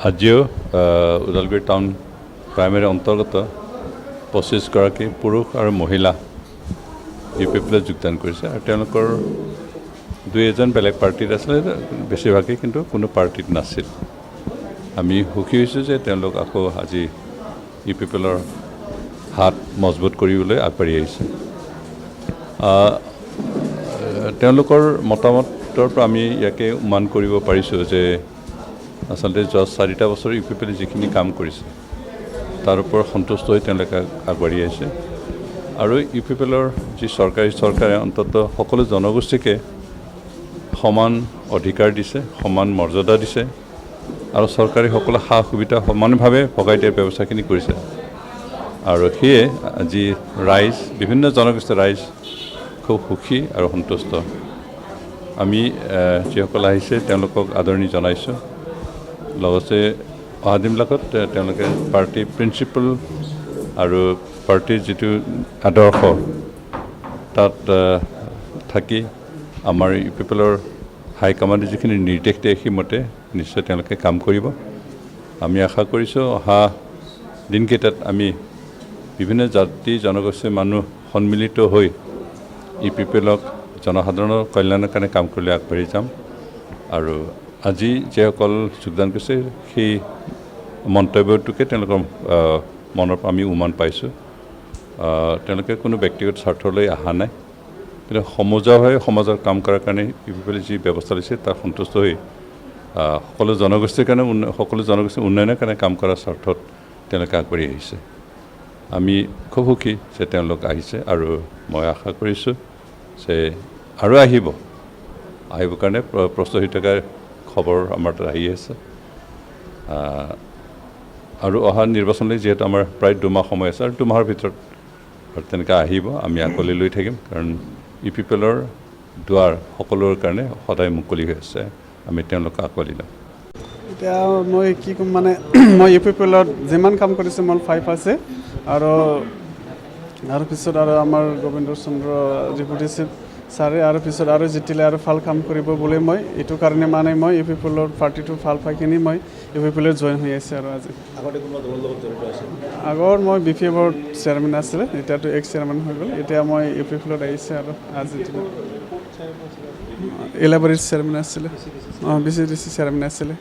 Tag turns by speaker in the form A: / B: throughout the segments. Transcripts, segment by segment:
A: আজিও Udalguri town primary অন্তৰ্গত 25গৰাকী পুৰুষ আৰু মহিলা ইউপিপিএলত যোগদান কৰিছে আৰু তেওঁলোকৰ দুই এজন বেলেগ পাৰ্টিত আছিলে, বেছিভাগেই কিন্তু কোনো পাৰ্টিত নাছিল। আমি সুখী হৈছোঁ যে তেওঁলোক আকৌ আজি ইউপিপিএলৰ হাত মজবুত কৰিবলৈ আগবাঢ়ি আহিছে। তেওঁলোকৰ মতামতৰ পৰা আমি ইয়াকে উমান কৰিব পাৰিছোঁ যে আচলতে যোৱা 4টা বছৰ ইউপিপিএলে যিখিনি কাম কৰিছে তাৰ ওপৰত সন্তুষ্ট হৈ তেওঁলোকে আগবাঢ়ি আহিছে আৰু ইউপিপিএলৰ যি চৰকাৰে অন্ততঃ সকলো জনগোষ্ঠীকে সমান অধিকাৰ দিছে, সমান মৰ্যাদা দিছে আৰু চৰকাৰী সকলো সা সুবিধা সমানভাৱে ভগাই দিয়াৰ ব্যৱস্থাখিনি কৰিছে। আৰু সেয়ে আজি ৰাইজ, বিভিন্ন জনগোষ্ঠীৰ ৰাইজ খুব সুখী আৰু সন্তুষ্ট। আমি যিসকল আহিছে তেওঁলোকক আদৰণি জনাইছোঁ। লগতে অহা দিনবিলাকত তেওঁলোকে পাৰ্টি প্ৰিন্সিপাল আৰু পাৰ্টিৰ যিটো আদৰ্শ তাত থাকি আমাৰ ইউপিপিএলৰ হাইকমাণ্ডে যিখিনি নিৰ্দেশ দিয়ে সেইমতে নিশ্চয় তেওঁলোকে কাম কৰিব। আমি আশা কৰিছোঁ অহা দিনকেইটাত আমি বিভিন্ন জাতি জনগোষ্ঠীৰ মানুহ সন্মিলিত হৈ ইউপিপিএলক জনসাধাৰণৰ কল্যাণৰ কাৰণে কাম কৰিবলৈ আগবাঢ়ি যাম। আৰু আজি যিসকল যোগদান কৰিছে সেই মন্তব্যটোকে তেওঁলোকৰ মনৰ পৰা আমি উমান পাইছোঁ। তেওঁলোকে কোনো ব্যক্তিগত স্বাৰ্থলৈ অহা নাই, কিন্তু সমজুৱাভাৱে সমাজৰ কাম কৰাৰ কাৰণে ইউপিপিএলে যি ব্যৱস্থা লৈছে তাত সন্তুষ্ট হৈ সকলো জনগোষ্ঠীৰ কাৰণে সকলো জনগোষ্ঠীৰ উন্নয়নৰ কাৰণে কাম কৰাৰ স্বাৰ্থত তেওঁলোকে আগবাঢ়ি আহিছে। আমি খুব সুখী যে তেওঁলোক আহিছে আৰু মই আশা কৰিছোঁ যে আৰু আহিবৰ কাৰণে প্ৰস্তুত হৈ থকাৰ খবৰ আমাৰ তাত আহি আছে। আৰু অহা নিৰ্বাচনলৈ যিহেতু আমাৰ প্ৰায় 2 মাহ সময় আছে আৰু 2 মাহৰ ভিতৰত তেনেকৈ আহিব, আমি আকোৱালি লৈ থাকিম। কাৰণ ইউপিপিএলৰ দুৱাৰ সকলোৰে কাৰণে সদায় মুকলি হৈ আছে, আমি তেওঁলোকক আকোৱালি ল'ম।
B: এতিয়া মই কি ক'ম মানে মই ইউপিপিএলত যিমান কাম কৰিছোঁ মোৰ 5 আছে আৰু পিছত আৰু আমাৰ গোবিন্দ চন্দ্ৰ ডেপুটি চিফ ছাৰে আৰু পিছত আৰু জিতিলে আৰু ভাল কাম কৰিব বুলি মই এইটো কাৰণে মানে মই ইউপিপিএলৰ পাৰ্টিটো ভাল পাই কিনি মই ইউপিপিএলত জইন হৈ আছে। আৰু আজি আগৰ মই BPF-ৰ চেয়াৰমেন আছিলে, এতিয়াতো এক্স চেয়াৰমেন হৈ গ'ল। এতিয়া মই ইউপিপিএলত আহিছে আৰু আজি এলাবাৰীৰ চেয়াৰমেন আছিলে, BCDC চেয়াৰমেন আছিলে।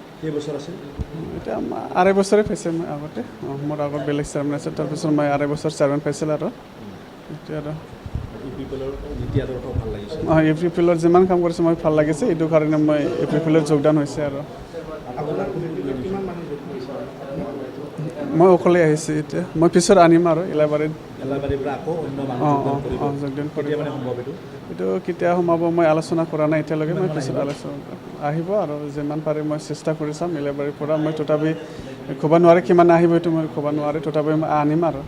B: এতিয়া 2.5 বছৰে পাইছে মই আগতে। মোৰ আগত বেলেগ চেয়াৰমেন আছিল, তাৰপিছত মই 2.5 বছৰ চেয়াৰমেন পাইছিলোঁ। আৰু এতিয়া আৰু ইউপিপিএলৰ যিমান কাম কৰিছে মই ভাল লাগিছে, এইটো কাৰণে মই ইউপিপিএলত যোগদান হৈছে। আৰু মই অকলে আহিছোঁ। এতিয়া মই পিছত আনিম আৰু এলাবাৰীত যোগদান কৰিম। এইটো কেতিয়া সোমাব মই আলোচনা কৰা নাই এতিয়ালৈকে, মই পিছত আলোচনা আহিব আৰু যিমান পাৰে মই চেষ্টা কৰি চাম। এলাবাৰীৰ পৰা মই তথাপি ক'ব নোৱাৰে কিমান আহিব, এইটো মই ক'ব নোৱাৰে, তথাপি মই আনিম আৰু